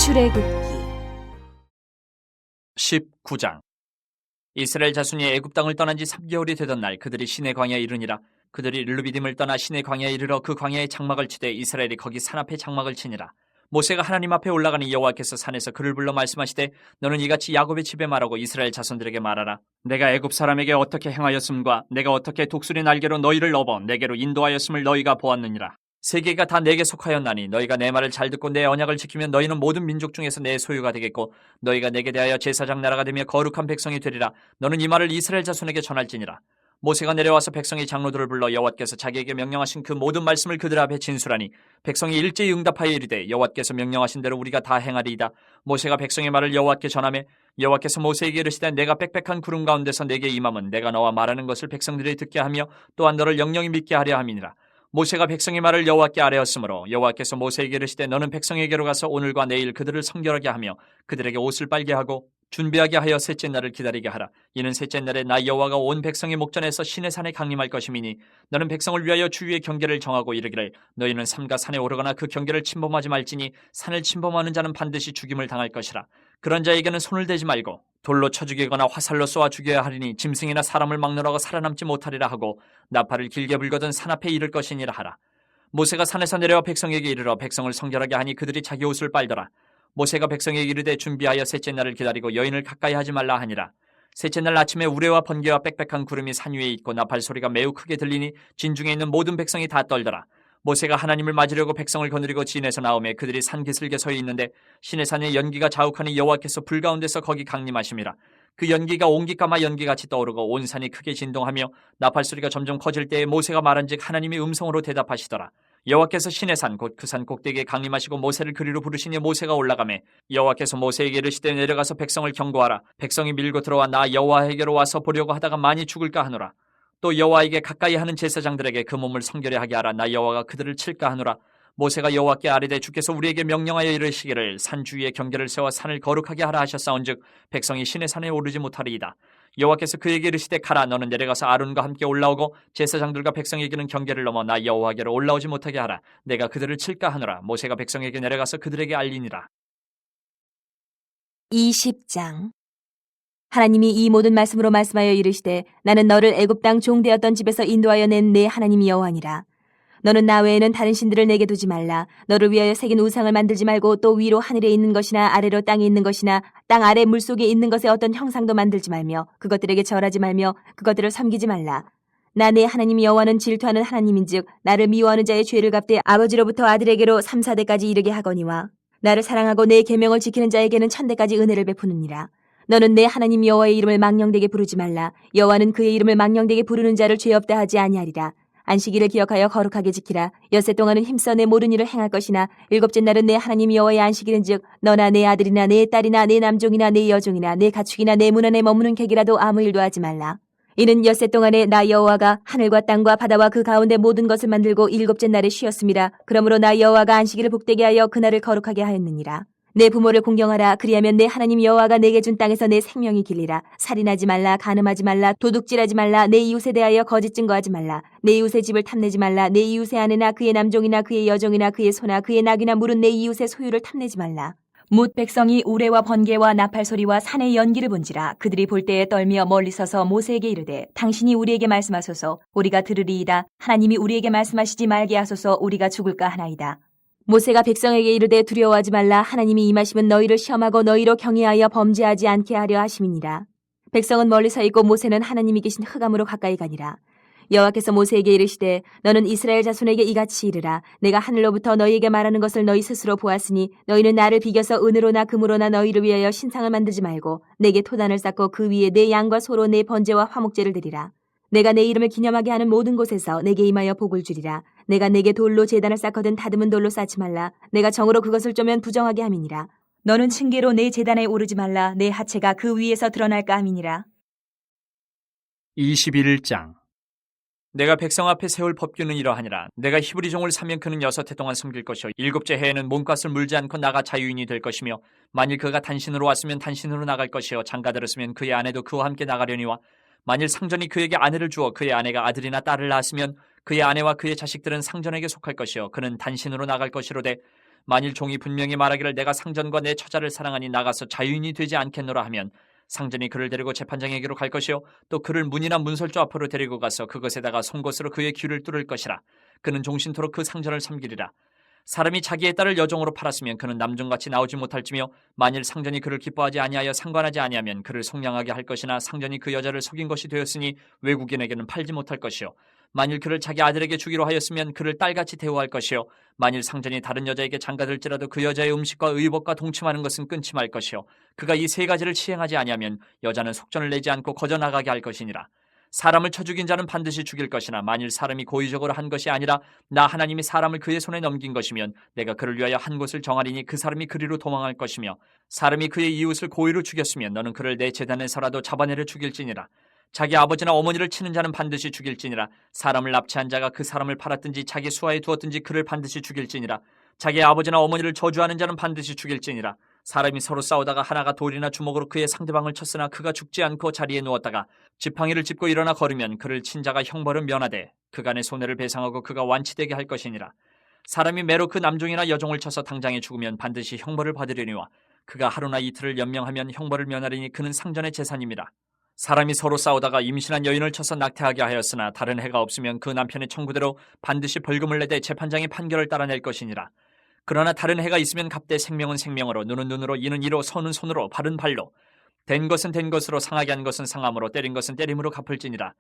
출애굽기 19장. 이스라엘 자손이 애굽 땅을 떠난 지 3개월이 되던 날 그들이 시내 광야에 이르니라. 그들이 르비딤을 떠나 시내 광야에 이르러 그 광야에 장막을 치되 이스라엘이 거기 산 앞에 장막을 치니라. 모세가 하나님 앞에 올라가니 여호와께서 산에서 그를 불러 말씀하시되 너는 이같이 야곱의 집에 말하고 이스라엘 자손들에게 말하라. 내가 애굽 사람에게 어떻게 행하였음과 내가 어떻게 독수리 날개로 너희를 업어 내게로 인도하였음을 너희가 보았느니라. 세계가 다 내게 속하였나니 너희가 내 말을 잘 듣고 내 언약을 지키면 너희는 모든 민족 중에서 내 소유가 되겠고 너희가 내게 대하여 제사장 나라가 되며 거룩한 백성이 되리라. 너는 이 말을 이스라엘 자손에게 전할지니라. 모세가 내려와서 백성의 장로들을 불러 여호와께서 자기에게 명령하신 그 모든 말씀을 그들 앞에 진술하니 백성이 일제히 응답하여 이르되 여호와께서 명령하신 대로 우리가 다 행하리이다. 모세가 백성의 말을 여호와께 전하매 여호와께서 모세에게 이르시되 내가 빽빽한 구름 가운데서 내게 임함은 내가 너와 말하는 것을 백성들이 듣게 하며 또한 너를 영영히 믿게 하려 함이니라. 모세가 백성의 말을 여호와께 아뢰었으므로 여호와께서 모세에게 이르시되 너는 백성에게로 가서 오늘과 내일 그들을 성결하게 하며 그들에게 옷을 빨게 하고 준비하게 하여 셋째 날을 기다리게 하라. 이는 셋째 날에 나 여호와가 온 백성의 목전에서 시내산에 강림할 것임이니 너는 백성을 위하여 주위의 경계를 정하고 이르기를 너희는 삼가 산에 오르거나 그 경계를 침범하지 말지니 산을 침범하는 자는 반드시 죽임을 당할 것이라. 그런 자에게는 손을 대지 말고 돌로 쳐 죽이거나 화살로 쏘아 죽여야 하리니 짐승이나 사람을 막느라고 살아남지 못하리라 하고 나팔을 길게 불거든 산 앞에 이를 것이니라 하라. 모세가 산에서 내려와 백성에게 이르러 백성을 성결하게 하니 그들이 자기 옷을 빨더라. 모세가 백성에게 이르되 준비하여 셋째 날을 기다리고 여인을 가까이 하지 말라 하니라. 셋째 날 아침에 우레와 번개와 빽빽한 구름이 산 위에 있고 나팔 소리가 매우 크게 들리니 진중에 있는 모든 백성이 다 떨더라. 모세가 하나님을 맞으려고 백성을 거느리고 진에서 나오매 그들이 산 기슭에 서 있는데 시내산에 연기가 자욱하니 여호와께서 불 가운데서 거기 강림하심이라. 그 연기가 옹기까마 연기같이 떠오르고 온 산이 크게 진동하며 나팔 소리가 점점 커질 때에 모세가 말한즉 하나님이 음성으로 대답하시더라. 여호와께서 시내산 곧 그 산 꼭대기에 강림하시고 모세를 그리로 부르시니 모세가 올라가매 여호와께서 모세에게 이르시되 내려가서 백성을 경고하라. 백성이 밀고 들어와 나 여호와에게로 와서 보려고 하다가 많이 죽을까 하노라. 또 여호와에게 가까이 하는 제사장들에게 그 몸을 성결히 하게 하라. 나 여호와가 그들을 칠까 하노라. 모세가 여호와께 아뢰되 주께서 우리에게 명령하여 이르시기를 산 주위에 경계를 세워 산을 거룩하게 하라 하셨사온즉 백성이 시내산에 오르지 못하리이다. 여호와께서 그에게 이르시되 가라. 너는 내려가서 아론과 함께 올라오고 제사장들과 백성에게는 경계를 넘어 나 여호와께로 올라오지 못하게 하라. 내가 그들을 칠까 하노라. 모세가 백성에게 내려가서 그들에게 알리니라. 20장. 하나님이 이 모든 말씀으로 말씀하여 이르시되 나는 너를 애굽 땅 종되었던 집에서 인도하여 낸 내 하나님 여호와니라. 너는 나 외에는 다른 신들을 내게 두지 말라. 너를 위하여 새긴 우상을 만들지 말고 또 위로 하늘에 있는 것이나 아래로 땅에 있는 것이나 땅 아래 물속에 있는 것의 어떤 형상도 만들지 말며 그것들에게 절하지 말며 그것들을 섬기지 말라. 나 내 하나님 여호와는 질투하는 하나님인즉 나를 미워하는 자의 죄를 갚되 아버지로부터 아들에게로 3, 4대까지 이르게 하거니와 나를 사랑하고 내 계명을 지키는 자에게는 1000대까지 은혜를 베푸느니라. 너는 내 하나님 여호와의 이름을 망령되게 부르지 말라. 여호와는 그의 이름을 망령되게 부르는 자를 죄 없다 하지 아니하리라. 안식일을 기억하여 거룩하게 지키라. 엿새 동안은 힘써 내 모든 일을 행할 것이나 일곱째 날은 내 하나님 여호와의 안식일인즉 너나 내 아들이나 내 딸이나 내 남종이나 내 여종이나 내 가축이나 내 문 안에 머무는 객이라도 아무 일도 하지 말라. 이는 엿새 동안에 나 여호와가 하늘과 땅과 바다와 그 가운데 모든 것을 만들고 일곱째 날에 쉬었음이라. 그러므로 나 여호와가 안식일을 복되게 하여 그날을 거룩하게 하였느니라. 내 부모를 공경하라. 그리하면 내 하나님 여호와가 내게 준 땅에서 내 생명이 길리라. 살인하지 말라. 간음하지 말라. 도둑질하지 말라. 내 이웃에 대하여 거짓 증거하지 말라. 내 이웃의 집을 탐내지 말라. 내 이웃의 아내나 그의 남종이나 그의 여종이나 그의 소나 그의 낙이나 물은 내 이웃의 소유를 탐내지 말라. 뭇 백성이 우레와 번개와 나팔 소리와 산의 연기를 본지라. 그들이 볼 때에 떨며 멀리 서서 모세에게 이르되 당신이 우리에게 말씀하소서. 우리가 들으리이다. 하나님이 우리에게 말씀하시지 말게 하소서. 우리가 죽을까 하나이다. 모세가 백성에게 이르되 두려워하지 말라. 하나님이 임하시면 너희를 시험하고 너희로 경외하여 범죄하지 않게 하려 하심이니라. 백성은 멀리 서 있고 모세는 하나님이 계신 흑암으로 가까이 가니라. 여호와께서 모세에게 이르시되 너는 이스라엘 자손에게 이같이 이르라. 내가 하늘로부터 너희에게 말하는 것을 너희 스스로 보았으니 너희는 나를 비겨서 은으로나 금으로나 너희를 위하여 신상을 만들지 말고 내게 토단을 쌓고 그 위에 내 양과 소로 내 번제와 화목제를 드리라. 내가 내 이름을 기념하게 하는 모든 곳에서 내게 임하여 복을 주리라. 내가 내게 돌로 제단을 쌓거든 다듬은 돌로 쌓지 말라. 내가 정으로 그것을 쪼면 부정하게 함이니라. 너는 층계로 내 제단에 오르지 말라. 내 하체가 그 위에서 드러날까 함이니라. 21장. 내가 백성 앞에 세울 법규는 이러하니라. 내가 히브리 종을 사면 그는 6해 동안 섬길 것이요 7째 해에는 몸값을 물지 않고 나가 자유인이 될 것이며 만일 그가 단신으로 왔으면 단신으로 나갈 것이요 장가들었으면 그의 아내도 그와 함께 나가려니와 만일 상전이 그에게 아내를 주어 그의 아내가 아들이나 딸을 낳았으면 그의 아내와 그의 자식들은 상전에게 속할 것이요 그는 단신으로 나갈 것이로되 만일 종이 분명히 말하기를 내가 상전과 내 처자를 사랑하니 나가서 자유인이 되지 않겠노라 하면 상전이 그를 데리고 재판장에게로 갈 것이요 또 그를 문이나 문설주 앞으로 데리고 가서 그것에다가 송곳으로 그의 귀를 뚫을 것이라. 그는 종신토록 그 상전을 섬기리라. 사람이 자기의 딸을 여종으로 팔았으면 그는 남종같이 나오지 못할지며 만일 상전이 그를 기뻐하지 아니하여 상관하지 아니하면 그를 속량하게 할 것이나 상전이 그 여자를 속인 것이 되었으니 외국인에게는 팔지 못할 것이요 만일 그를 자기 아들에게 주기로 하였으면 그를 딸같이 대우할 것이요 만일 상전이 다른 여자에게 장가들지라도 그 여자의 음식과 의복과 동침하는 것은 끊지 말 것이요 그가 이 세 가지를 시행하지 아니하면 여자는 속전을 내지 않고 거저 나가게 할 것이니라. 사람을 쳐 죽인 자는 반드시 죽일 것이나 만일 사람이 고의적으로 한 것이 아니라 나 하나님이 사람을 그의 손에 넘긴 것이면 내가 그를 위하여 한 곳을 정하리니 그 사람이 그리로 도망할 것이며 사람이 그의 이웃을 고의로 죽였으면 너는 그를 내 제단에서라도 잡아내려 죽일지니라. 자기 아버지나 어머니를 치는 자는 반드시 죽일지니라. 사람을 납치한 자가 그 사람을 팔았든지 자기 수하에 두었든지 그를 반드시 죽일지니라. 자기 아버지나 어머니를 저주하는 자는 반드시 죽일지니라. 사람이 서로 싸우다가 하나가 돌이나 주먹으로 그의 상대방을 쳤으나 그가 죽지 않고 자리에 누웠다가 지팡이를 짚고 일어나 걸으면 그를 친 자가 형벌은 면하되 그간의 손해를 배상하고 그가 완치되게 할 것이니라. 사람이 매로 그 남종이나 여종을 쳐서 당장에 죽으면 반드시 형벌을 받으려니와 그가 하루나 이틀을 연명하면 형벌을 면하리니 그는 상전의 재산입니다. 사람이 서로 싸우다가 임신한 여인을 쳐서 낙태하게 하였으나 다른 해가 없으면 그 남편의 청구대로 반드시 벌금을 내되 재판장의 판결을 따라낼 것이니라. 그러나 다른 해가 있으면 갑대 생명은 생명으로 눈은 눈으로 이는 이로 손은 손으로 발은 발로 된 것은 된 것으로 상하게 한 것은 상함으로 때린 것은 때림으로 갚을지니라.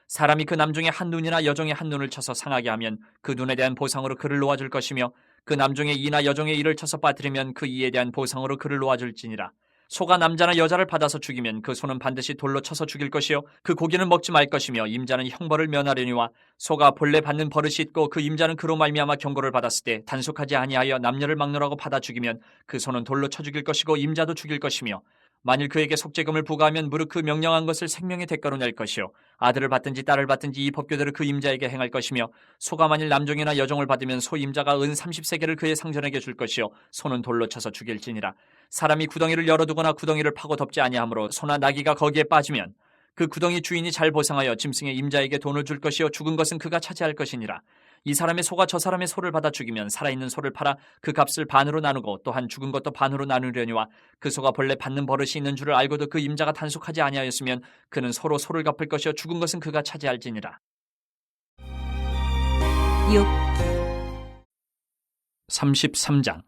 사람이 그 남종의 한 눈이나 여종의 한 눈을 쳐서 상하게 하면 그 눈에 대한 보상으로 그를 놓아줄 것이며 그 남종의 이나 여종의 이를 쳐서 빠뜨리면 그 이에 대한 보상으로 그를 놓아줄지니라. 소가 남자나 여자를 받아서 죽이면 그 소는 반드시 돌로 쳐서 죽일 것이요 그 고기는 먹지 말 것이며 임자는 형벌을 면하려니와 소가 본래 받는 버릇이 있고 그 임자는 그로 말미암아 경고를 받았을 때 단속하지 아니하여 남녀를 막론하고 받아 죽이면 그 소는 돌로 쳐 죽일 것이고 임자도 죽일 것이며 만일 그에게 속죄금을 부과하면 무릇 그 명령한 것을 생명의 대가로 낼 것이요 아들을 받든지 딸을 받든지 이 법규대로 그 임자에게 행할 것이며 소가 만일 남종이나 여종을 받으면 소 임자가 은 30세겔을 그의 상전에게 줄 것이요 소는 돌로 쳐서 죽일지니라. 사람이 구덩이를 열어두거나 구덩이를 파고 덮지 아니하므로 소나 나귀가 거기에 빠지면 그 구덩이 주인이 잘 보상하여 짐승의 임자에게 돈을 줄 것이요 죽은 것은 그가 차지할 것이니라. 이 사람의 소가 저 사람의 소를 받아 죽이면 살아있는 소를 팔아 그 값을 반으로 나누고 또한 죽은 것도 반으로 나누려니와 그 소가 본래 받는 버릇이 있는 줄을 알고도 그 임자가 단속하지 아니하였으면 그는 소로 소를 갚을 것이요 죽은 것은 그가 차지할지니라. 6. 33장.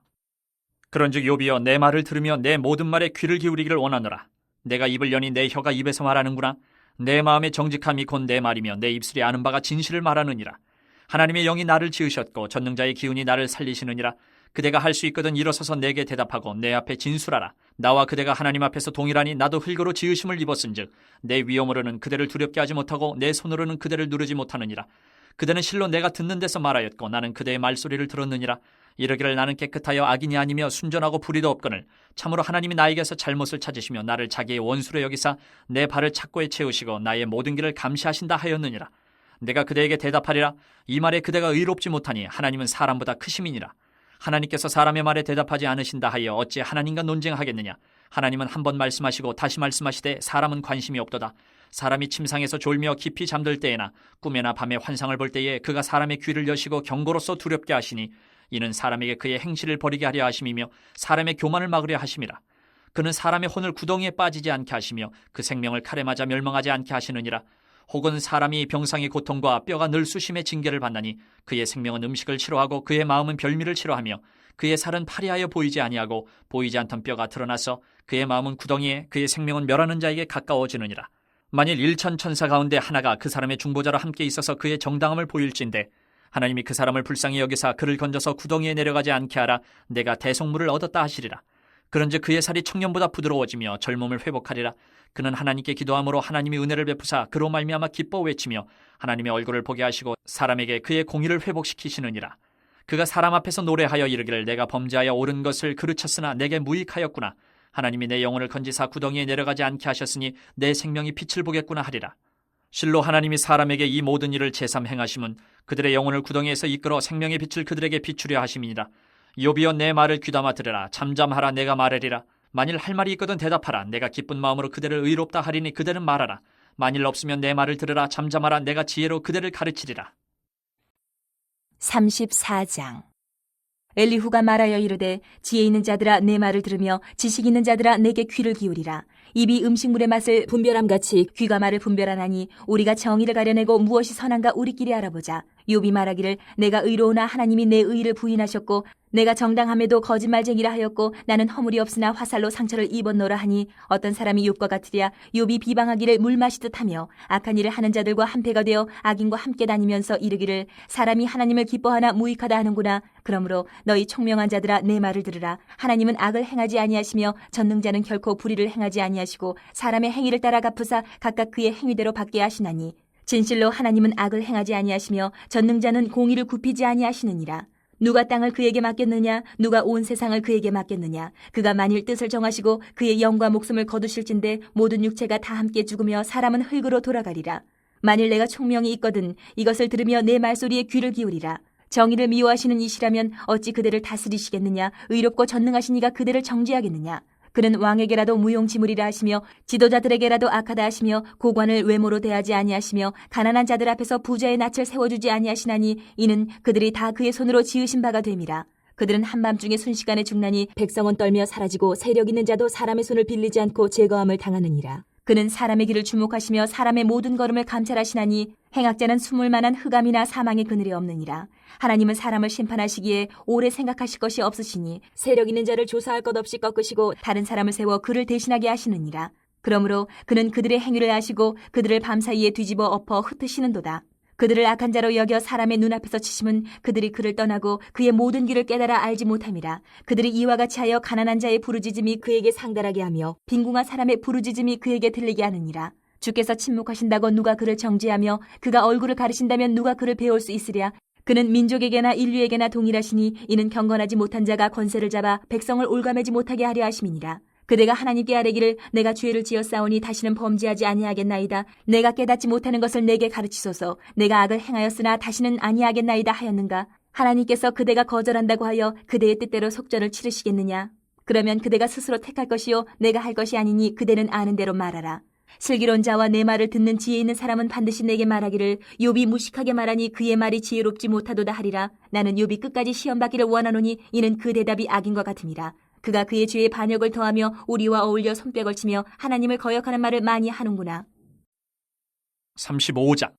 그런즉 욥이여 내 말을 들으며 내 모든 말에 귀를 기울이기를 원하노라. 내가 입을 여니 내 혀가 입에서 말하는구나. 내 마음의 정직함이 곧 내 말이며 내 입술이 아는 바가 진실을 말하느니라. 하나님의 영이 나를 지으셨고 전능자의 기운이 나를 살리시느니라. 그대가 할 수 있거든 일어서서 내게 대답하고 내 앞에 진술하라. 나와 그대가 하나님 앞에서 동일하니 나도 흙으로 지으심을 입었은즉 내 위엄으로는 그대를 두렵게 하지 못하고 내 손으로는 그대를 누르지 못하느니라. 그대는 실로 내가 듣는 데서 말하였고 나는 그대의 말소리를 들었느니라. 이르기를 나는 깨끗하여 악인이 아니며 순전하고 불의도 없거늘 참으로 하나님이 나에게서 잘못을 찾으시며 나를 자기의 원수로 여기사 내 발을 착고에 채우시고 나의 모든 길을 감시하신다 하였느니라. 내가 그대에게 대답하리라. 이 말에 그대가 의롭지 못하니 하나님은 사람보다 크심이니라. 하나님께서 사람의 말에 대답하지 않으신다 하여 어찌 하나님과 논쟁하겠느냐. 하나님은 한 번 말씀하시고 다시 말씀하시되 사람은 관심이 없도다. 사람이 침상에서 졸며 깊이 잠들 때에나 꿈에나 밤에 환상을 볼 때에 그가 사람의 귀를 여시고 경고로서 두렵게 하시니 이는 사람에게 그의 행실을 버리게 하려 하심이며 사람의 교만을 막으려 하심이라. 그는 사람의 혼을 구덩이에 빠지지 않게 하시며 그 생명을 칼에 맞아 멸망하지 않게 하시느니라. 혹은 사람이 병상의 고통과 뼈가 늘 수심의 징계를 받나니 그의 생명은 음식을 싫어하고 그의 마음은 별미를 싫어하며 그의 살은 파리하여 보이지 아니하고 보이지 않던 뼈가 드러나서 그의 마음은 구덩이에 그의 생명은 멸하는 자에게 가까워지느니라. 만일 1천 천사 가운데 하나가 그 사람의 중보자로 함께 있어서 그의 정당함을 보일진데 하나님이 그 사람을 불쌍히 여기사 그를 건져서 구덩이에 내려가지 않게 하라. 내가 대속물을 얻었다 하시리라. 그런즉 그의 살이 청년보다 부드러워지며 젊음을 회복하리라. 그는 하나님께 기도함으로 하나님이 은혜를 베푸사 그로 말미암아 기뻐 외치며 하나님의 얼굴을 보게 하시고 사람에게 그의 공의를 회복시키시느니라. 그가 사람 앞에서 노래하여 이르기를 내가 범죄하여 옳은 것을 그르쳤으나 내게 무익하였구나. 하나님이 내 영혼을 건지사 구덩이에 내려가지 않게 하셨으니 내 생명이 빛을 보겠구나 하리라. 실로 하나님이 사람에게 이 모든 일을 제삼 행하심은 그들의 영혼을 구덩이에서 이끌어 생명의 빛을 그들에게 비추려 하심이니라. 욥이여 내 말을 귀담아 들으라. 잠잠하라. 내가 말하리라. 만일 할 말이 있거든 대답하라. 내가 기쁜 마음으로 그대를 의롭다 하리니 그대는 말하라. 만일 없으면 내 말을 들으라. 잠잠하라. 내가 지혜로 그대를 가르치리라. 34장. 엘리후가 말하여 이르되 지혜 있는 자들아 내 말을 들으며 지식 있는 자들아 내게 귀를 기울이라. 입이 음식물의 맛을 분별함같이 귀가 말을 분별하나니 우리가 정의를 가려내고 무엇이 선한가 우리끼리 알아보자. 욥이 말하기를 내가 의로우나 하나님이 내 의를 부인하셨고 내가 정당함에도 거짓말쟁이라 하였고 나는 허물이 없으나 화살로 상처를 입었노라 하니 어떤 사람이 욥과 같으랴. 욥이 비방하기를 물 마시듯 하며 악한 일을 하는 자들과 한패가 되어 악인과 함께 다니면서 이르기를 사람이 하나님을 기뻐하나 무익하다 하는구나. 그러므로 너희 총명한 자들아 내 말을 들으라. 하나님은 악을 행하지 아니하시며 전능자는 결코 불의를 행하지 아니하시고 사람의 행위를 따라 갚으사 각각 그의 행위대로 받게 하시나니 진실로 하나님은 악을 행하지 아니하시며 전능자는 공의를 굽히지 아니하시느니라. 누가 땅을 그에게 맡겼느냐? 누가 온 세상을 그에게 맡겼느냐? 그가 만일 뜻을 정하시고 그의 영과 목숨을 거두실진대 모든 육체가 다 함께 죽으며 사람은 흙으로 돌아가리라. 만일 내가 총명이 있거든 이것을 들으며 내 말소리에 귀를 기울이라. 정의를 미워하시는 이시라면 어찌 그대를 다스리시겠느냐? 의롭고 전능하신 이가 그대를 정죄하겠느냐? 그는 왕에게라도 무용지물이라 하시며 지도자들에게라도 악하다 하시며 고관을 외모로 대하지 아니하시며 가난한 자들 앞에서 부자의 낯을 세워주지 아니하시나니 이는 그들이 다 그의 손으로 지으신 바가 됨이라. 그들은 한밤중에 순식간에 죽나니 백성은 떨며 사라지고 세력 있는 자도 사람의 손을 빌리지 않고 제거함을 당하느니라. 그는 사람의 길을 주목하시며 사람의 모든 걸음을 감찰하시나니 행악자는 숨을 만한 흑암이나 사망의 그늘이 없느니라. 하나님은 사람을 심판하시기에 오래 생각하실 것이 없으시니 세력 있는 자를 조사할 것 없이 꺾으시고 다른 사람을 세워 그를 대신하게 하시느니라. 그러므로 그는 그들의 행위를 아시고 그들을 밤사이에 뒤집어 엎어 흩으시는도다. 그들을 악한 자로 여겨 사람의 눈앞에서 치심은 그들이 그를 떠나고 그의 모든 길을 깨달아 알지 못함이라. 그들이 이와 같이 하여 가난한 자의 부르짖음이 그에게 상달하게 하며 빈궁한 사람의 부르짖음이 그에게 들리게 하느니라. 주께서 침묵하신다고 누가 그를 정죄하며 그가 얼굴을 가리신다면 누가 그를 배울 수 있으랴. 그는 민족에게나 인류에게나 동일하시니 이는 경건하지 못한 자가 권세를 잡아 백성을 올가매지 못하게 하려 하심이니라. 그대가 하나님께 아뢰기를 내가 죄를 지었사오니 다시는 범죄하지 아니하겠나이다. 내가 깨닫지 못하는 것을 내게 가르치소서. 내가 악을 행하였으나 다시는 아니하겠나이다 하였는가. 하나님께서 그대가 거절한다고 하여 그대의 뜻대로 속전을 치르시겠느냐. 그러면 그대가 스스로 택할 것이요 내가 할 것이 아니니 그대는 아는 대로 말하라. 슬기로운 자와 내 말을 듣는 지혜 있는 사람은 반드시 내게 말하기를 욥이 무식하게 말하니 그의 말이 지혜롭지 못하도다 하리라. 나는 욥이 끝까지 시험받기를 원하노니 이는 그 대답이 악인과 같음이라. 그가 그의 죄의 반역을 더하며 우리와 어울려 손뼉을 치며 하나님을 거역하는 말을 많이 하는구나. 35장.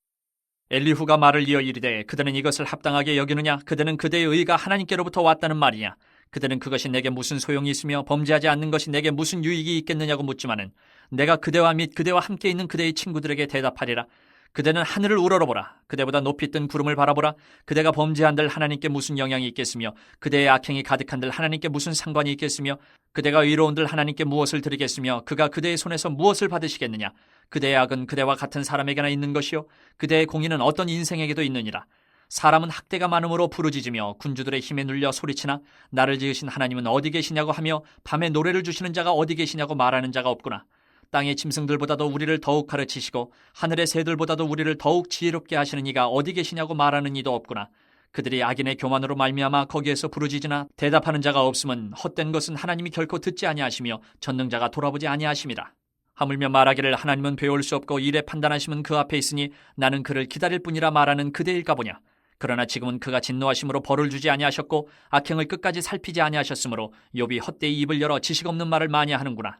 엘리후가 말을 이어 이르되 그들은 이것을 합당하게 여기느냐? 그들은 그대의 의가 하나님께로부터 왔다는 말이냐? 그들은 그것이 내게 무슨 소용이 있으며 범죄하지 않는 것이 내게 무슨 유익이 있겠느냐고 묻지만은 내가 그대와 및 그대와 함께 있는 그대의 친구들에게 대답하리라. 그대는 하늘을 우러러보라. 그대보다 높이 뜬 구름을 바라보라. 그대가 범죄한들 하나님께 무슨 영향이 있겠으며 그대의 악행이 가득한들 하나님께 무슨 상관이 있겠으며 그대가 의로운들 하나님께 무엇을 드리겠으며 그가 그대의 손에서 무엇을 받으시겠느냐. 그대의 악은 그대와 같은 사람에게나 있는 것이요 그대의 공의는 어떤 인생에게도 있느니라. 사람은 학대가 많음으로 부르짖으며 군주들의 힘에 눌려 소리치나 나를 지으신 하나님은 어디 계시냐고 하며 밤에 노래를 주시는 자가 어디 계시냐고 말하는 자가 없구나. 땅의 짐승들보다도 우리를 더욱 가르치시고 하늘의 새들보다도 우리를 더욱 지혜롭게 하시는 이가 어디 계시냐고 말하는 이도 없구나. 그들이 악인의 교만으로 말미암아 거기에서 부르짖으나 대답하는 자가 없음은 헛된 것은 하나님이 결코 듣지 아니하시며 전능자가 돌아보지 아니하심이라. 하물며 말하기를 하나님은 배울 수 없고 일에 판단하심은 그 앞에 있으니 나는 그를 기다릴 뿐이라 말하는 그대일까 보냐. 그러나 지금은 그가 진노하심으로 벌을 주지 아니하셨고 악행을 끝까지 살피지 아니하셨으므로 욥이 헛되이 입을 열어 지식 없는 말을 많이 하는구나.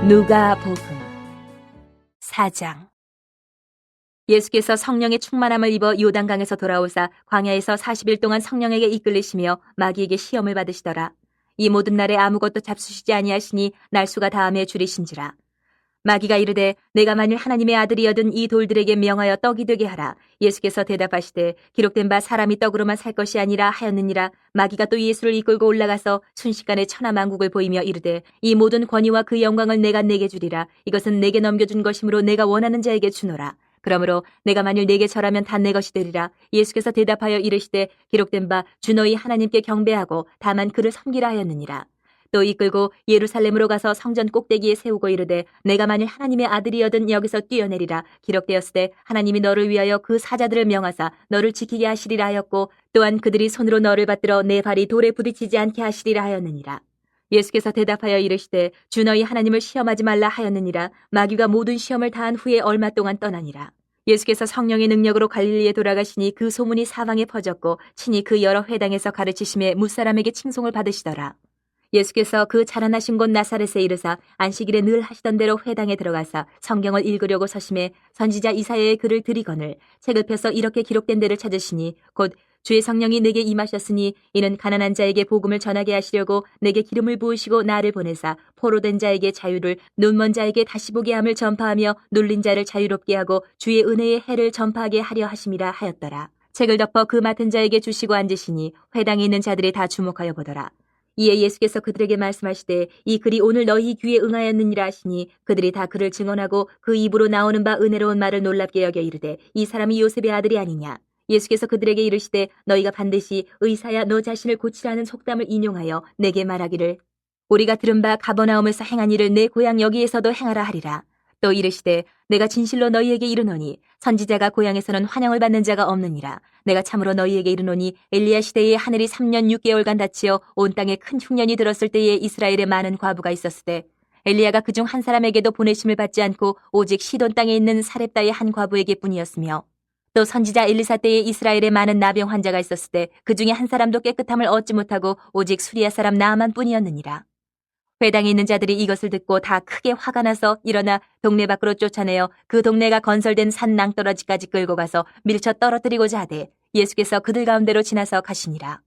누가복음 4장. 예수께서 성령의 충만함을 입어 요단강에서 돌아오사 광야에서 40일 동안 성령에게 이끌리시며 마귀에게 시험을 받으시더라. 이 모든 날에 아무것도 잡수시지 아니하시니 날수가 다함에 줄이신지라. 마귀가 이르되 내가 만일 하나님의 아들이여든 이 돌들에게 명하여 떡이 되게 하라. 예수께서 대답하시되 기록된 바 사람이 떡으로만 살 것이 아니라 하였느니라. 마귀가 또 예수를 이끌고 올라가서 순식간에 천하만국을 보이며 이르되 이 모든 권위와 그 영광을 내가 내게 주리라. 이것은 내게 넘겨준 것이므로 내가 원하는 자에게 주노라. 그러므로 내가 만일 내게 절하면 다 내 것이 되리라. 예수께서 대답하여 이르시되 기록된 바 주 너희 하나님께 경배하고 다만 그를 섬기라 하였느니라. 또 이끌고 예루살렘으로 가서 성전 꼭대기에 세우고 이르되 내가 만일 하나님의 아들이여든 여기서 뛰어내리라. 기록되었으되 하나님이 너를 위하여 그 사자들을 명하사 너를 지키게 하시리라 하였고 또한 그들이 손으로 너를 받들어 내 발이 돌에 부딪히지 않게 하시리라 하였느니라. 예수께서 대답하여 이르시되 주 너희 하나님을 시험하지 말라 하였느니라. 마귀가 모든 시험을 다한 후에 얼마 동안 떠나니라. 예수께서 성령의 능력으로 갈릴리에 돌아가시니 그 소문이 사방에 퍼졌고 친히 그 여러 회당에서 가르치심에 무사람에게 칭송을 받으시더라. 예수께서 그 자라나신 곳 나사렛에 이르사 안식일에 늘 하시던 대로 회당에 들어가사 성경을 읽으려고 서심해 선지자 이사야의 글을 들이거늘 책을 펴서 이렇게 기록된 데를 찾으시니 곧 주의 성령이 내게 임하셨으니 이는 가난한 자에게 복음을 전하게 하시려고 내게 기름을 부으시고 나를 보내사 포로된 자에게 자유를 눈먼 자에게 다시 보게 함을 전파하며 눌린 자를 자유롭게 하고 주의 은혜의 해를 전파하게 하려 하심이라 하였더라. 책을 덮어 그 맡은 자에게 주시고 앉으시니 회당에 있는 자들이 다 주목하여 보더라. 이에 예수께서 그들에게 말씀하시되 이 글이 오늘 너희 귀에 응하였느니라 하시니 그들이 다 그를 증언하고 그 입으로 나오는 바 은혜로운 말을 놀랍게 여겨 이르되 이 사람이 요셉의 아들이 아니냐. 예수께서 그들에게 이르시되 너희가 반드시 의사야 너 자신을 고치라는 속담을 인용하여 내게 말하기를 우리가 들은 바 가버나움에서 행한 일을 내 고향 여기에서도 행하라 하리라. 또 이르시되 내가 진실로 너희에게 이르노니 선지자가 고향에서는 환영을 받는 자가 없느니라. 내가 참으로 너희에게 이르노니 엘리야 시대에 하늘이 3년 6개월간 닫히어 온 땅에 큰 흉년이 들었을 때에 이스라엘에 많은 과부가 있었으되 엘리야가 그중 한 사람에게도 보내심을 받지 않고 오직 시돈 땅에 있는 사렙다의 한 과부에게 뿐이었으며 또 선지자 엘리사 때에 이스라엘에 많은 나병 환자가 있었을 때 그중에 한 사람도 깨끗함을 얻지 못하고 오직 수리아 사람 나아만 뿐이었느니라. 회당에 있는 자들이 이것을 듣고 다 크게 화가 나서 일어나 동네 밖으로 쫓아내어 그 동네가 건설된 산 낭떠러지까지 끌고 가서 밀쳐 떨어뜨리고자 하되 예수께서 그들 가운데로 지나서 가시니라.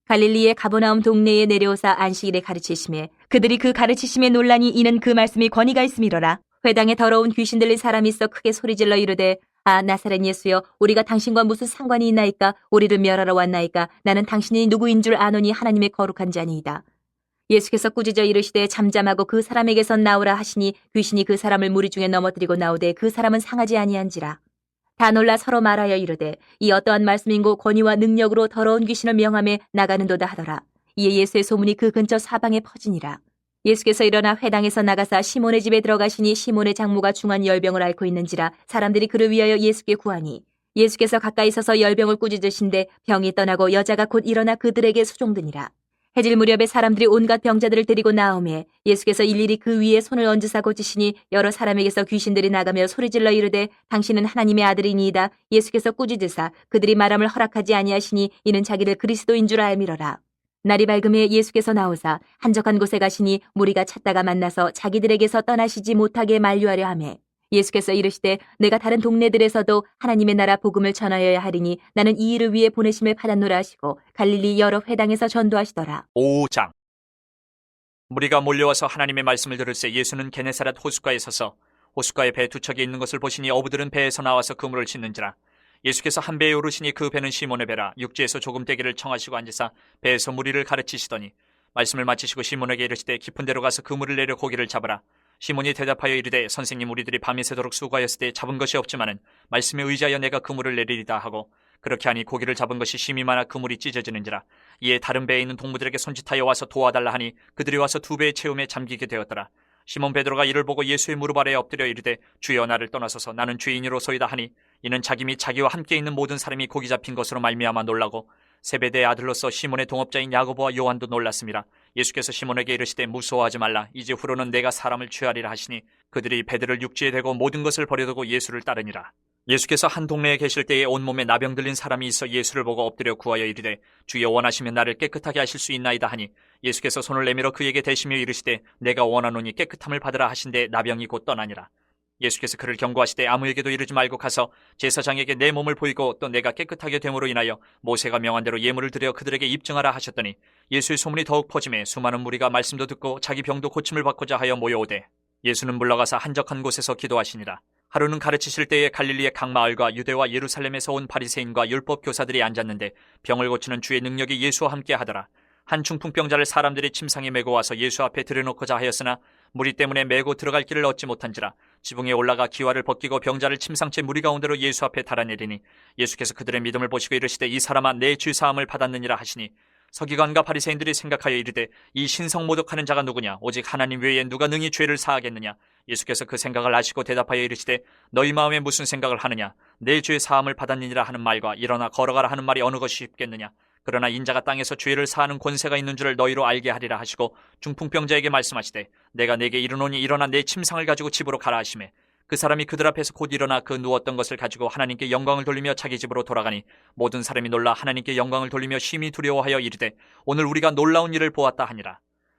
갈릴리의 가버나움 동네에 내려오사 안식일에 가르치심에 그들이 그 가르치심에 논란이 이는 그 말씀이 권위가 있음이로라. 회당에 더러운 귀신 들린 사람이 있어 크게 소리질러 이르되 아 나사렛 예수여 우리가 당신과 무슨 상관이 있나이까 우리를 멸하러 왔나이까 나는 당신이 누구인 줄 아노니 하나님의 거룩한 자니이다. 예수께서 꾸짖어 이르시되 잠잠하고 그 사람에게서 나오라 하시니 귀신이 그 사람을 무리 중에 넘어뜨리고 나오되 그 사람은 상하지 아니한지라. 다 놀라 서로 말하여 이르되 이 어떠한 말씀인고 권위와 능력으로 더러운 귀신을 명함에 나가는도다 하더라. 이에 예수의 소문이 그 근처 사방에 퍼지니라. 예수께서 일어나 회당에서 나가사 시몬의 집에 들어가시니 시몬의 장모가 중한 열병을 앓고 있는지라 사람들이 그를 위하여 예수께 구하니 예수께서 가까이 서서 열병을 꾸짖으신데 병이 떠나고 여자가 곧 일어나 그들에게 수종드니라. 해질 무렵에 사람들이 온갖 병자들을 데리고 나오매 예수께서 일일이 그 위에 손을 얹으사 고치시니 여러 사람에게서 귀신들이 나가며 소리질러 이르되 당신은 하나님의 아들이니이다. 예수께서 꾸짖으사 그들이 말함을 허락하지 아니하시니 이는 자기를 그리스도인 줄 알미러라. 날이 밝음에 예수께서 나오사 한적한 곳에 가시니 무리가 찾다가 만나서 자기들에게서 떠나시지 못하게 만류하려 하매 예수께서 이르시되 내가 다른 동네들에서도 하나님의 나라 복음을 전하여야 하리니 나는 이 일을 위해 보내심을 받았노라 하시고 갈릴리 여러 회당에서 전도하시더라. 5장. 무리가 몰려와서 하나님의 말씀을 들을새 예수는 게네사렛 호숫가에 서서 호숫가에 배 두 척이 있는 것을 보시니 어부들은 배에서 나와서 그물을 싣는지라. 예수께서 한 배에 오르시니 그 배는 시몬의 배라. 육지에서 조금 떼기를 청하시고 앉으사 배에서 무리를 가르치시더니 말씀을 마치시고 시몬에게 이르시되 깊은 데로 가서 그물을 내려 고기를 잡으라. 시몬이 대답하여 이르되 선생님 우리들이 밤이 새도록 수고하였을 때 잡은 것이 없지만은 말씀에 의지하여 내가 그물을 내리리다 하고 그렇게 하니 고기를 잡은 것이 심히 많아 그물이 찢어지는지라. 이에 다른 배에 있는 동무들에게 손짓하여 와서 도와달라 하니 그들이 와서 두 배의 채움에 잠기게 되었더라. 시몬 베드로가 이를 보고 예수의 무릎 아래에 엎드려 이르되 주여 나를 떠나소서 나는 죄인이로소이다 하니 이는 자기 및 자기와 함께 있는 모든 사람이 고기 잡힌 것으로 말미암아 놀라고 세베대의 아들로서 시몬의 동업자인 야고보와 요한도 놀랐습니다. 예수께서 시몬에게 이르시되 무서워하지 말라. 이제 후로는 내가 사람을 취하리라 하시니 그들이 배들을 육지에 대고 모든 것을 버려두고 예수를 따르니라. 예수께서 한 동네에 계실 때에 온몸에 나병 들린 사람이 있어 예수를 보고 엎드려 구하여 이르되 주여 원하시면 나를 깨끗하게 하실 수 있나이다 하니 예수께서 손을 내밀어 그에게 대시며 이르시되 내가 원하노니 깨끗함을 받으라 하신데 나병이 곧 떠나니라. 예수께서 그를 경고하시되 아무에게도 이르지 말고 가서 제사장에게 내 몸을 보이고 또 내가 깨끗하게 됨으로 인하여 모세가 명한 대로 예물을 드려 그들에게 입증하라 하셨더니 예수의 소문이 더욱 퍼지매 수많은 무리가 말씀도 듣고 자기 병도 고침을 받고자 하여 모여오되 예수는 물러가사 한적한 곳에서 기도하시니라. 하루는 가르치실 때에 갈릴리의 각 마을과 유대와 예루살렘에서 온 바리새인과 율법 교사들이 앉았는데 병을 고치는 주의 능력이 예수와 함께 하더라. 한 중풍병자를 사람들이 침상에 메고 와서 예수 앞에 들여놓고자 하였으나 무리 때문에 메고 들어갈 길을 얻지 못한지라. 지붕에 올라가 기와를 벗기고 병자를 침상째 무리 가운데로 예수 앞에 달아내리니 예수께서 그들의 믿음을 보시고 이르시되 이 사람아 내 죄 사함을 받았느니라 하시니 서기관과 바리새인들이 생각하여 이르되 이 신성 모독하는 자가 누구냐 오직 하나님 외에 누가 능히 죄를 사하겠느냐. 예수께서 그 생각을 아시고 대답하여 이르시되 너희 마음에 무슨 생각을 하느냐. 내 죄 사함을 받았느니라 하는 말과 일어나 걸어가라 하는 말이 어느 것이 쉽겠느냐. 그러나 인자가 땅에서 죄를 사하는 권세가 있는 줄을 너희로 알게 하리라 하시고 중풍병자에게 말씀하시되 내가 내게 이르노니 일어나 내 침상을 가지고 집으로 가라 하시매 그 사람이 그들 앞에서 곧 일어나 그 누웠던 것을 가지고 하나님께 영광을 돌리며 자기 집으로 돌아가니 모든 사람이 놀라 하나님께 영광을 돌리며 심히 두려워하여 이르되 오늘 우리가 놀라운 일을 보았다 하니라.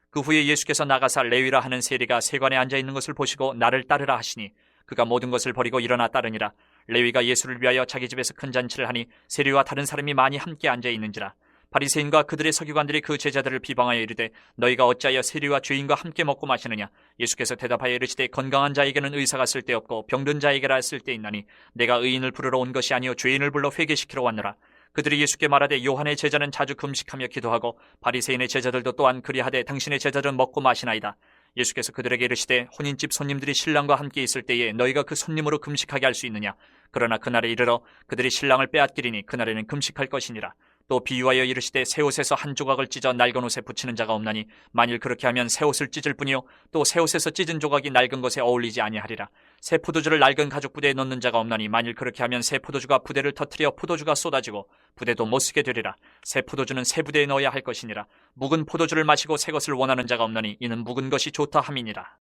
그 후에 예수께서 나가사 레위라 하는 세리가 세관에 앉아 있는 것을 보시고 나를 따르라 하시니 그가 모든 것을 버리고 일어나 따르니라. 레위가 예수를 위하여 자기 집에서 큰 잔치를 하니 세리와 다른 사람이 많이 함께 앉아 있는지라. 바리새인과 그들의 서기관들이 그 제자들을 비방하여 이르되 너희가 어찌하여 세리와 죄인과 함께 먹고 마시느냐. 예수께서 대답하여 이르시되 건강한 자에게는 의사가 쓸데없고 병든 자에게라 쓸데있나니 내가 의인을 부르러 온 것이 아니요 죄인을 불러 회개시키러 왔노라. 그들이 예수께 말하되 요한의 제자는 자주 금식하며 기도하고 바리새인의 제자들도 또한 그리하되 당신의 제자들은 먹고 마시나이다. 예수께서 그들에게 이르시되 혼인집 손님들이 신랑과 함께 있을 때에 너희가 그 손님으로 금식하게 할 수 있느냐. 그러나 그날에 이르러 그들이 신랑을 빼앗기리니 그날에는 금식할 것이니라. 또 비유하여 이르시되 새 옷에서 한 조각을 찢어 낡은 옷에 붙이는 자가 없나니 만일 그렇게 하면 새 옷을 찢을 뿐이요 또 새 옷에서 찢은 조각이 낡은 것에 어울리지 아니하리라. 새 포도주를 낡은 가죽 부대에 넣는 자가 없나니 만일 그렇게 하면 새 포도주가 부대를 터뜨려 포도주가 쏟아지고 부대도 못 쓰게 되리라. 새 포도주는 새 부대에 넣어야 할 것이니라. 묵은 포도주를 마시고 새 것을 원하는 자가 없나니 이는 묵은 것이 좋다 함이니라.